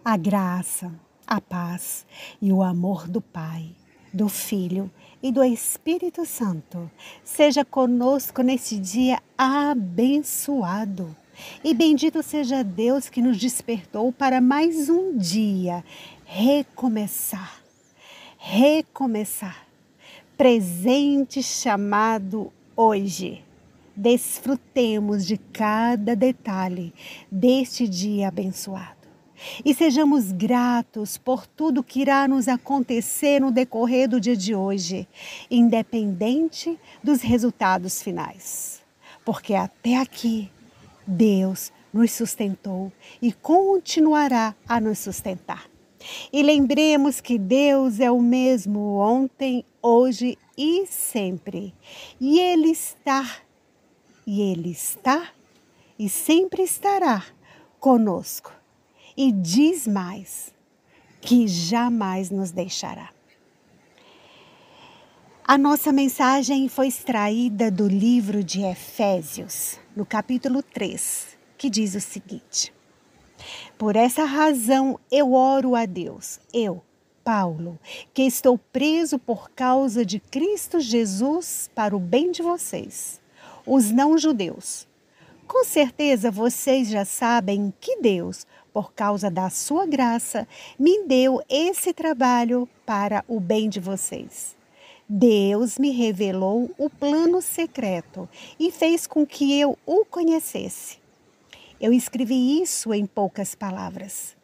A graça, a paz e o amor do Pai, do Filho e do Espírito Santo seja conosco neste dia abençoado. E bendito seja Deus que nos despertou para mais um dia recomeçar. Presente chamado hoje. Desfrutemos de cada detalhe deste dia abençoado. E sejamos gratos por tudo que irá nos acontecer no decorrer do dia de hoje, independente dos resultados finais. Porque até aqui, Deus nos sustentou e continuará a nos sustentar. E lembremos que Deus é o mesmo ontem, hoje e sempre. E Ele está e sempre estará conosco. E diz mais, que jamais nos deixará. A nossa mensagem foi extraída do livro de Efésios, no capítulo 3, que diz o seguinte: Por essa razão eu oro a Deus, eu, Paulo, que estou preso por causa de Cristo Jesus para o bem de vocês, os não-judeus. Com certeza vocês já sabem que Deus, por causa da sua graça, me deu esse trabalho para o bem de vocês. Deus me revelou o plano secreto e fez com que eu o conhecesse. Eu escrevi isso em poucas palavras.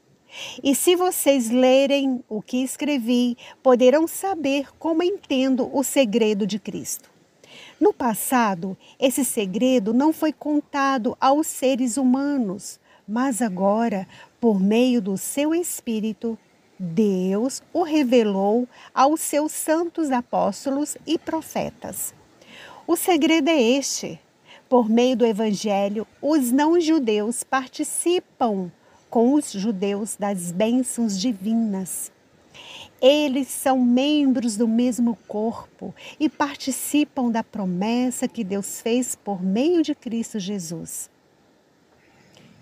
E se vocês lerem o que escrevi, poderão saber como entendo o segredo de Cristo. No passado, esse segredo não foi contado aos seres humanos, mas agora, por meio do seu Espírito, Deus o revelou aos seus santos apóstolos e profetas. O segredo é este: por meio do Evangelho, os não-judeus participam com os judeus das bênçãos divinas. Eles são membros do mesmo corpo e participam da promessa que Deus fez por meio de Cristo Jesus.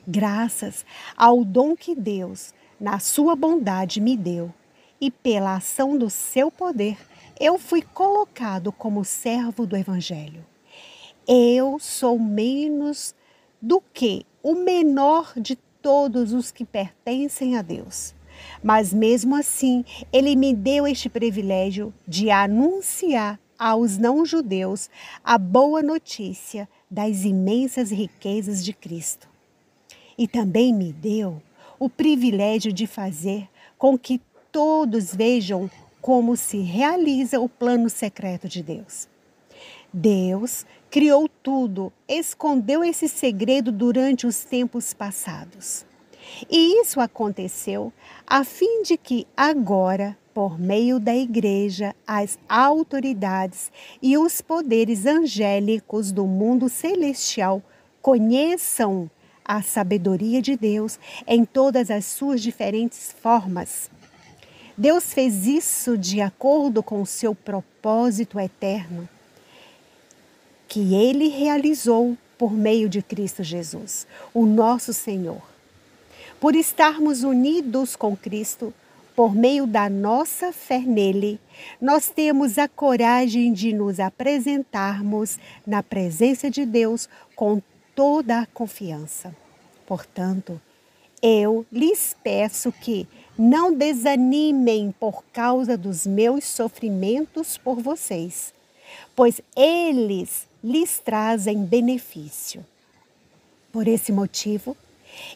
Graças ao dom que Deus, na sua bondade, me deu, e pela ação do seu poder, eu fui colocado como servo do Evangelho. Eu sou menos do que o menor de todos os que pertencem a Deus. Mas mesmo assim, Ele me deu este privilégio de anunciar aos não-judeus a boa notícia das imensas riquezas de Cristo. E também me deu o privilégio de fazer com que todos vejam como se realiza o plano secreto de Deus. Deus criou tudo, escondeu esse segredo durante os tempos passados. E isso aconteceu a fim de que agora, por meio da igreja, as autoridades e os poderes angélicos do mundo celestial conheçam a sabedoria de Deus em todas as suas diferentes formas. Deus fez isso de acordo com o seu propósito eterno, que Ele realizou por meio de Cristo Jesus, o nosso Senhor. Por estarmos unidos com Cristo, por meio da nossa fé nele, nós temos a coragem de nos apresentarmos na presença de Deus com toda a confiança. Portanto, eu lhes peço que não desanimem por causa dos meus sofrimentos por vocês, pois eles lhes trazem benefício. Por esse motivo,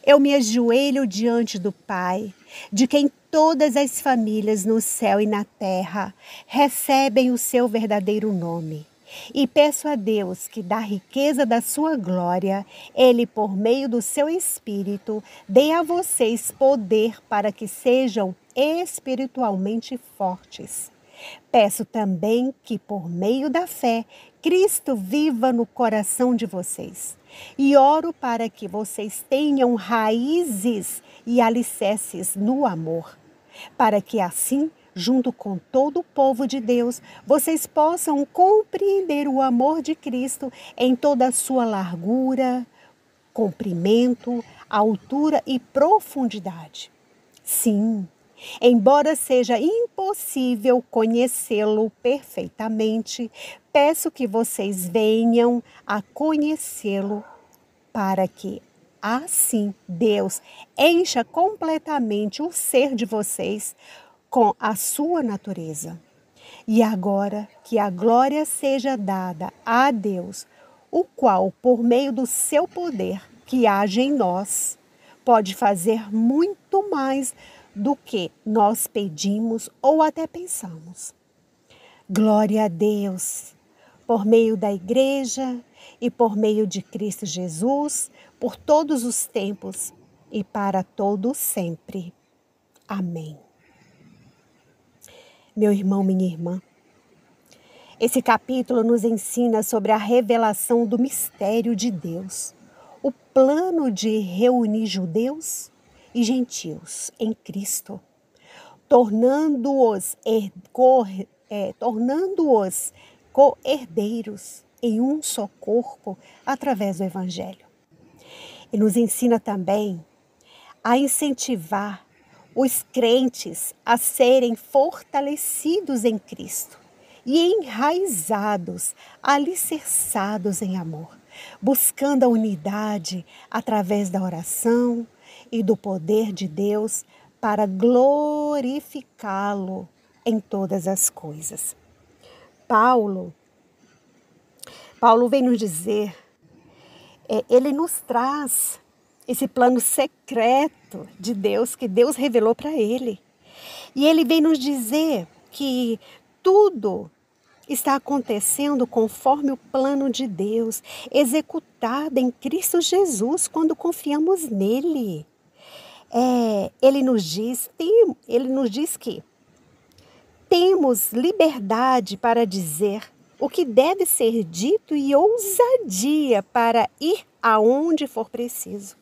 eu me ajoelho diante do Pai, de quem todas as famílias no céu e na terra recebem o seu verdadeiro nome. E peço a Deus que, da riqueza da sua glória, Ele, por meio do seu Espírito, dê a vocês poder para que sejam espiritualmente fortes. Peço também que, por meio da fé, Cristo viva no coração de vocês. E oro para que vocês tenham raízes e alicerces no amor, para que assim, junto com todo o povo de Deus, vocês possam compreender o amor de Cristo em toda a sua largura, comprimento, altura e profundidade. Sim, embora seja impossível conhecê-lo perfeitamente, peço que vocês venham a conhecê-lo para que, assim, Deus encha completamente o ser de vocês com a sua natureza. E agora que a glória seja dada a Deus, o qual, por meio do seu poder que age em nós, pode fazer muito mais do que nós pedimos ou até pensamos. Glória a Deus, por meio da igreja e por meio de Cristo Jesus, por todos os tempos e para todo sempre. Amém. Meu irmão, minha irmã, esse capítulo nos ensina sobre a revelação do mistério de Deus, o plano de reunir judeus e gentios em Cristo, tornando-os co-herdeiros em um só corpo através do Evangelho. E nos ensina também a incentivar os crentes a serem fortalecidos em Cristo e enraizados, alicerçados em amor, buscando a unidade através da oração e do poder de Deus para glorificá-lo em todas as coisas. Paulo vem nos dizer, ele nos traz esse plano secreto de Deus, que Deus revelou para ele. E ele vem nos dizer que tudo está acontecendo conforme o plano de Deus, executado em Cristo Jesus, quando confiamos nele. Ele nos diz que temos liberdade para dizer o que deve ser dito e ousadia para ir aonde for preciso.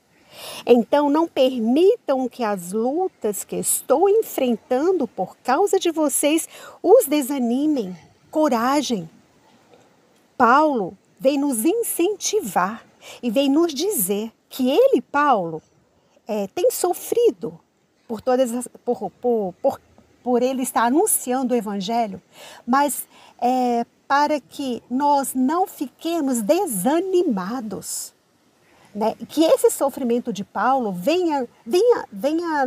Então, não permitam que as lutas que estou enfrentando por causa de vocês os desanimem. Coragem. Paulo vem nos incentivar e vem nos dizer que ele, Paulo, tem sofrido por ele estar anunciando o Evangelho, mas para que nós não fiquemos desanimados. Né? Que esse sofrimento de Paulo venha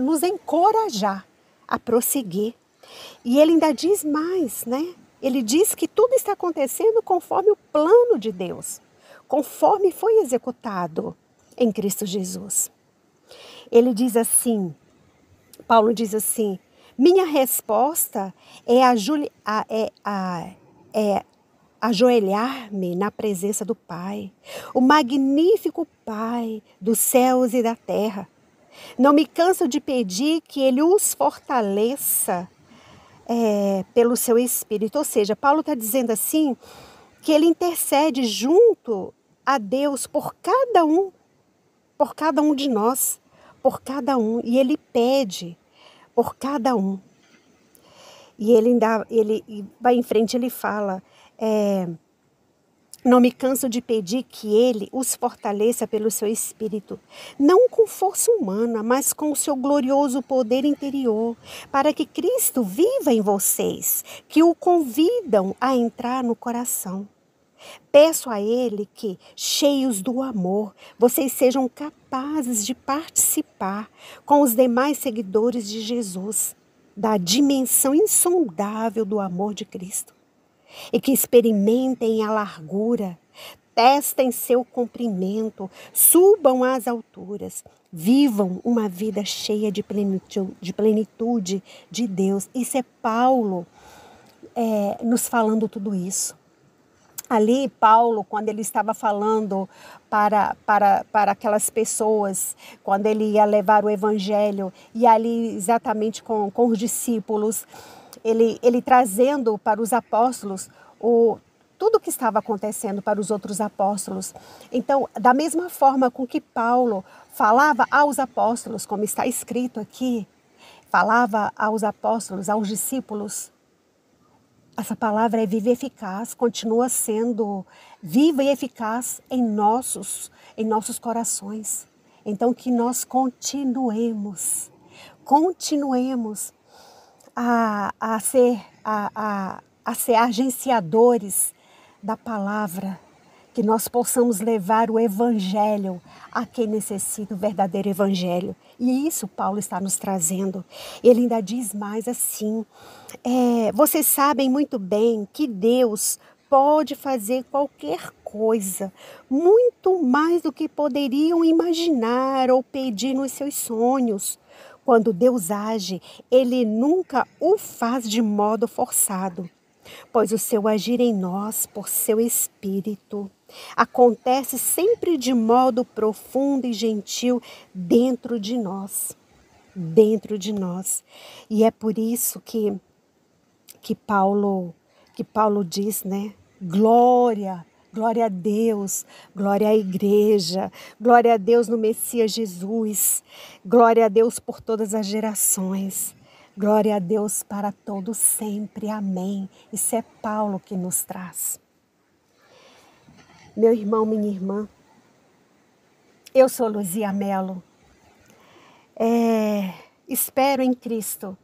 nos encorajar a prosseguir. E ele ainda diz mais, né? Ele diz que tudo está acontecendo conforme o plano de Deus, conforme foi executado em Cristo Jesus. Ele diz assim, Paulo diz assim, minha resposta é ajoelhar-me na presença do Pai, o magnífico Pai dos céus e da terra. Não me canso de pedir que Ele os fortaleça pelo seu Espírito. Ou seja, Paulo está dizendo assim, que ele intercede junto a Deus por cada um de nós, por cada um. E ele pede por cada um. E ele vai em frente, ele fala, não me canso de pedir que Ele os fortaleça pelo seu Espírito, não com força humana, mas com o seu glorioso poder interior, para que Cristo viva em vocês, que o convidam a entrar no coração. Peço a Ele que, cheios do amor, vocês sejam capazes de participar com os demais seguidores de Jesus, da dimensão insondável do amor de Cristo. E que experimentem a largura, testem seu comprimento, subam às alturas, vivam uma vida cheia de plenitude de Deus. Isso é Paulo nos falando tudo isso. Ali, Paulo, quando ele estava falando para aquelas pessoas, quando ele ia levar o evangelho, e ali exatamente com os discípulos, ele trazendo para os apóstolos tudo o que estava acontecendo para os outros apóstolos. Então, da mesma forma com que Paulo falava aos apóstolos, como está escrito aqui, falava aos apóstolos, aos discípulos, essa palavra é viva e eficaz, continua sendo viva e eficaz em nossos corações. Então, que nós continuemos continuemos a ser agenciadores da palavra, que nós possamos levar o evangelho a quem necessita o verdadeiro evangelho. E isso Paulo está nos trazendo. Ele ainda diz mais assim, vocês sabem muito bem que Deus pode fazer qualquer coisa, muito mais do que poderiam imaginar ou pedir nos seus sonhos. Quando Deus age, Ele nunca o faz de modo forçado, pois o seu agir em nós, por seu Espírito, acontece sempre de modo profundo e gentil dentro de nós. Dentro de nós. E é por isso que Paulo diz, né? Glória a Deus, glória à igreja, glória a Deus no Messias Jesus, glória a Deus por todas as gerações, glória a Deus para todos sempre, amém. Isso é Paulo que nos traz. Meu irmão, minha irmã, eu sou Luzia Mello, espero em Cristo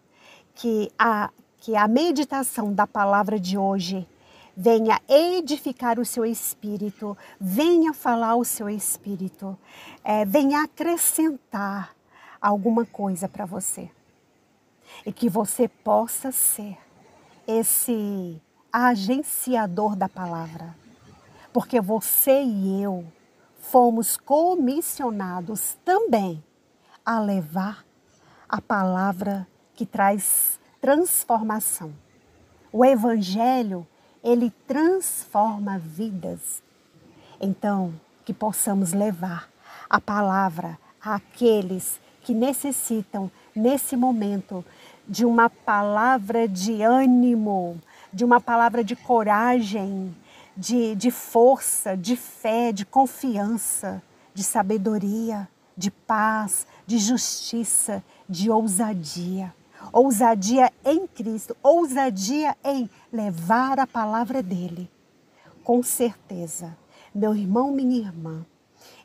que a meditação da palavra de hoje venha edificar o seu espírito, venha falar o seu espírito, venha acrescentar alguma coisa para você. E que você possa ser esse agenciador da palavra. Porque você e eu fomos comissionados também a levar a palavra que traz transformação. O evangelho, ele transforma vidas. Então, que possamos levar a palavra àqueles que necessitam, nesse momento, de uma palavra de ânimo, de uma palavra de coragem, de força, de fé, de confiança, de sabedoria, de paz, de justiça, de ousadia. Ousadia em Cristo, ousadia em levar a palavra dele. Com certeza, meu irmão, minha irmã,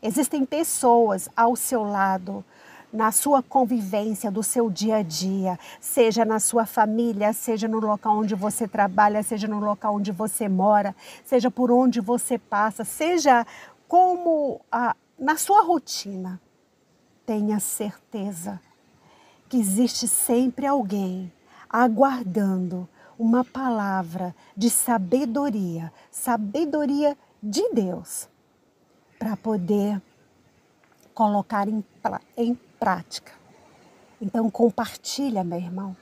existem pessoas ao seu lado, na sua convivência do seu dia a dia, seja na sua família, seja no local onde você trabalha, seja no local onde você mora, seja por onde você passa, seja como na sua rotina. Tenha certeza que existe sempre alguém aguardando uma palavra de sabedoria, sabedoria de Deus, para poder colocar em prática. Então compartilha, meu irmão.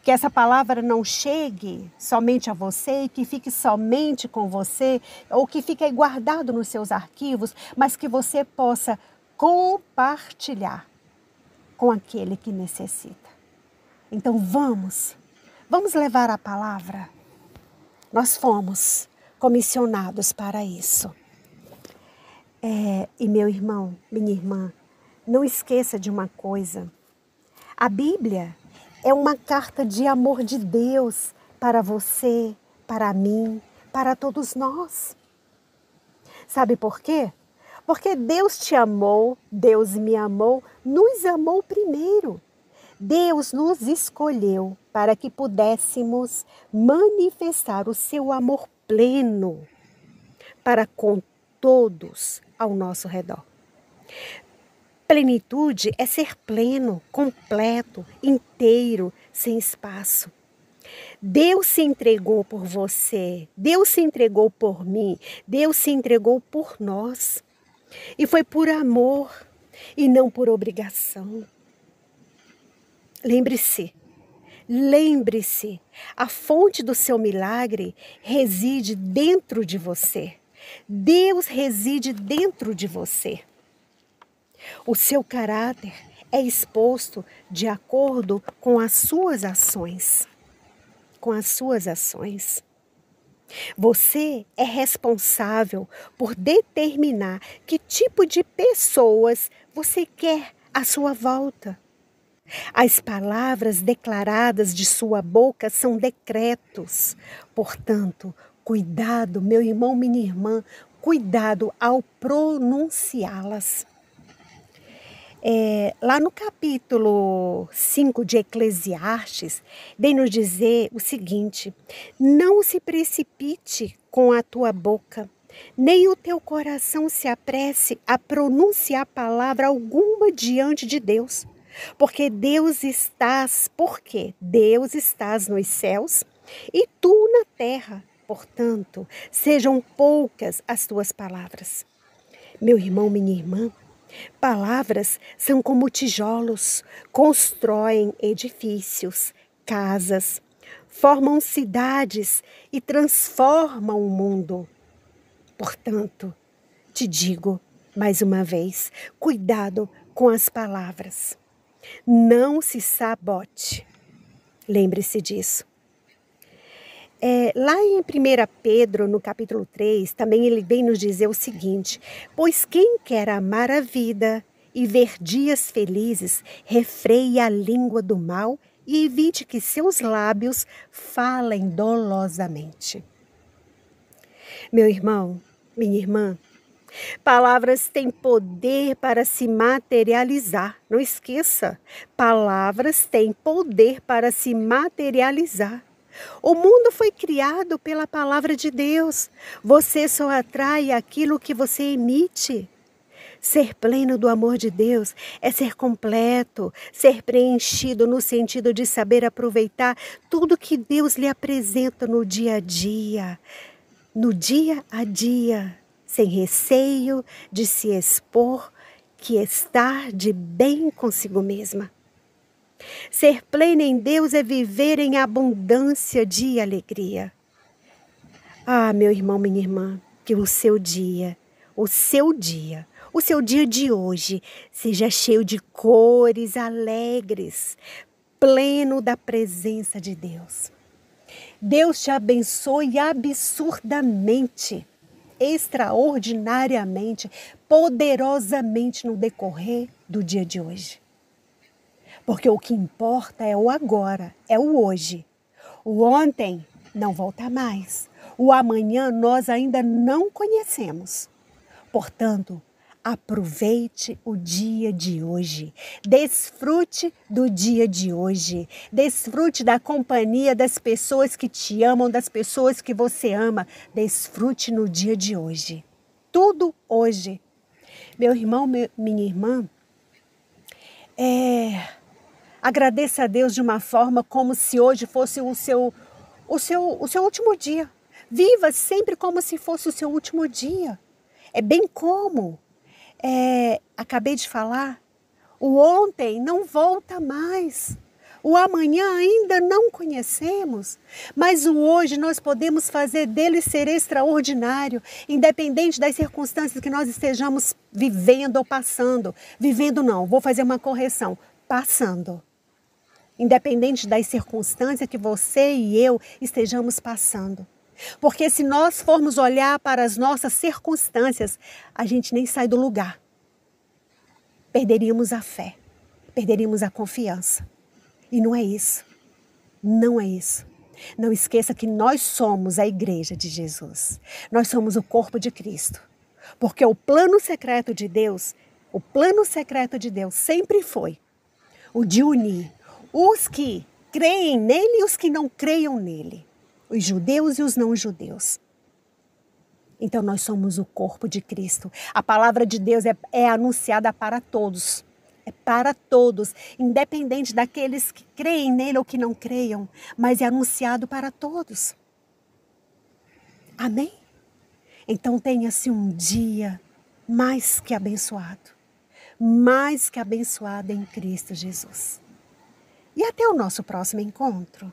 Que essa palavra não chegue somente a você e que fique somente com você, ou que fique aí guardado nos seus arquivos, mas que você possa compartilhar com aquele que necessita. Então vamos levar a palavra. Nós fomos comissionados para isso. E meu irmão, minha irmã, não esqueça de uma coisa. A Bíblia é uma carta de amor de Deus para você, para mim, para todos nós. Sabe por quê? Porque Deus te amou, Deus me amou, nos amou primeiro. Deus nos escolheu para que pudéssemos manifestar o seu amor pleno para com todos ao nosso redor. Plenitude é ser pleno, completo, inteiro, sem espaço. Deus se entregou por você, Deus se entregou por mim, Deus se entregou por nós. E foi por amor e não por obrigação. Lembre-se, a fonte do seu milagre reside dentro de você. Deus reside dentro de você. O seu caráter é exposto de acordo com as suas ações. Com as suas ações. Você é responsável por determinar que tipo de pessoas você quer à sua volta. As palavras declaradas de sua boca são decretos. Portanto, cuidado, meu irmão, minha irmã, cuidado ao pronunciá-las. Lá no capítulo 5 de Eclesiastes, vem nos dizer o seguinte: não se precipite com a tua boca, nem o teu coração se apresse a pronunciar palavra alguma diante de Deus. Porque Deus estás nos céus e tu na terra. Portanto, sejam poucas as tuas palavras. Meu irmão, minha irmã, palavras são como tijolos, constroem edifícios, casas, formam cidades e transformam o mundo. Portanto, te digo mais uma vez, cuidado com as palavras. Não se sabote. Lembre-se disso. Lá em 1 Pedro, no capítulo 3, também ele vem nos dizer o seguinte: pois quem quer amar a vida e ver dias felizes, refreie a língua do mal e evite que seus lábios falem dolosamente. Meu irmão, minha irmã, palavras têm poder para se materializar. Não esqueça, palavras têm poder para se materializar. O mundo foi criado pela palavra de Deus. Você só atrai aquilo que você emite. Ser pleno do amor de Deus é ser completo, ser preenchido no sentido de saber aproveitar tudo que Deus lhe apresenta no dia a dia, sem receio de se expor, que estar de bem consigo mesma. Ser plena em Deus é viver em abundância de alegria. Ah, meu irmão, minha irmã, que o seu dia de hoje seja cheio de cores alegres, pleno da presença de Deus. Deus te abençoe absurdamente, extraordinariamente, poderosamente no decorrer do dia de hoje. Porque o que importa é o agora, é o hoje. O ontem não volta mais. O amanhã nós ainda não conhecemos. Portanto, aproveite o dia de hoje. Desfrute do dia de hoje. Desfrute da companhia das pessoas que te amam, das pessoas que você ama. Desfrute no dia de hoje. Tudo hoje. Meu irmão, minha irmã, agradeça a Deus de uma forma como se hoje fosse o seu último dia. Viva sempre como se fosse o seu último dia. É bem como acabei de falar, o ontem não volta mais. O amanhã ainda não conhecemos, mas o hoje nós podemos fazer dele ser extraordinário, independente das circunstâncias que nós estejamos vivendo ou passando. Vivendo não, vou fazer uma correção, passando. Independente das circunstâncias que você e eu estejamos passando. Porque se nós formos olhar para as nossas circunstâncias, a gente nem sai do lugar. Perderíamos a fé, perderíamos a confiança. E não é isso. Não é isso. Não esqueça que nós somos a igreja de Jesus. Nós somos o corpo de Cristo. Porque o plano secreto de Deus sempre foi o de unir os que creem nele e os que não creiam nele. Os judeus e os não judeus. Então nós somos o corpo de Cristo. A palavra de Deus é anunciada para todos. É para todos, independente daqueles que creem nele ou que não creiam, mas é anunciado para todos. Amém? Então tenha-se um dia mais que abençoado em Cristo Jesus. E até o nosso próximo encontro.